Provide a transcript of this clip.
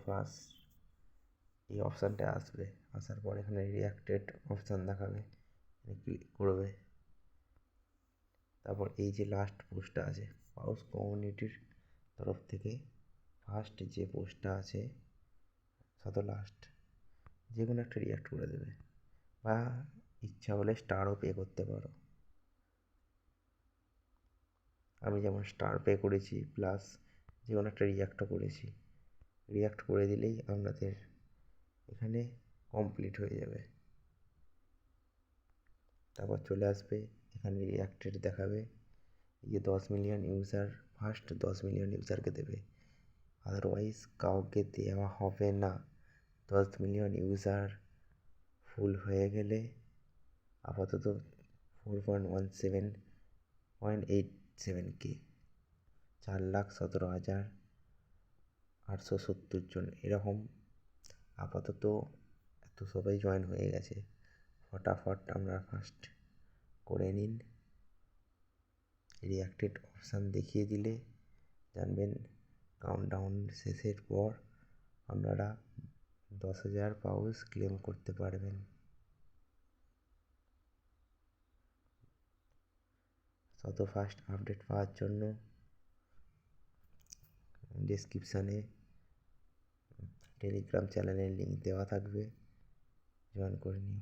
First এই অপশানটা আসবে, আসার পর এখানে রিয়াক্টেড অপশান দেখাবে, ক্লিক করবে। তারপর এই যে লাস্ট পোস্টটা আছে পাউস কমিউনিটির তরফ থেকে ফার্স্ট যে পোস্টটা আছে লাস্ট যে কোনো একটা রিয়াক্ট করে দেবে, বা ইচ্ছা হলে স্টারও পে করতে পারো। আমি যেমন স্টার পে করেছি, প্লাস যে কোনো একটা রিয়াক্টও করেছি। রিয়াক্ট করে দিলেই আপনাদের এখানে কমপ্লিট হয়ে যাবে। তারপর চলে আসবে এখানে রিয়াক্টেড দেখাবে, এই যে 10 মিলিয়ন ইউজার, ফার্স্ট 10 মিলিয়ন ইউজারকে দেবে, আদারওয়াইজ কাউকে দেওয়া হবে না। 10 মিলিয়ন ইউজার ফুল হয়ে গেলে আপাতত 4.17.87K 4,17,870 জন এরকম আপাতত এত সবাই জয়েন হয়ে গেছে। ফটাফট আপনারা ফার্স্ট করে নিন। রিয়াক্টেড অপশান দেখিয়ে দিলে জানবেন কাউন্টডাউন শেষের পর আপনারা 10,000 পাউস ক্লেম করতে পারবেন। ফার্স্ট আপডেট পাওয়ার জন্য ডেসক্রিপশানে টেলিগ্রাম চ্যানেলের লিঙ্ক দেওয়া থাকবে, জয়েন করে নিও।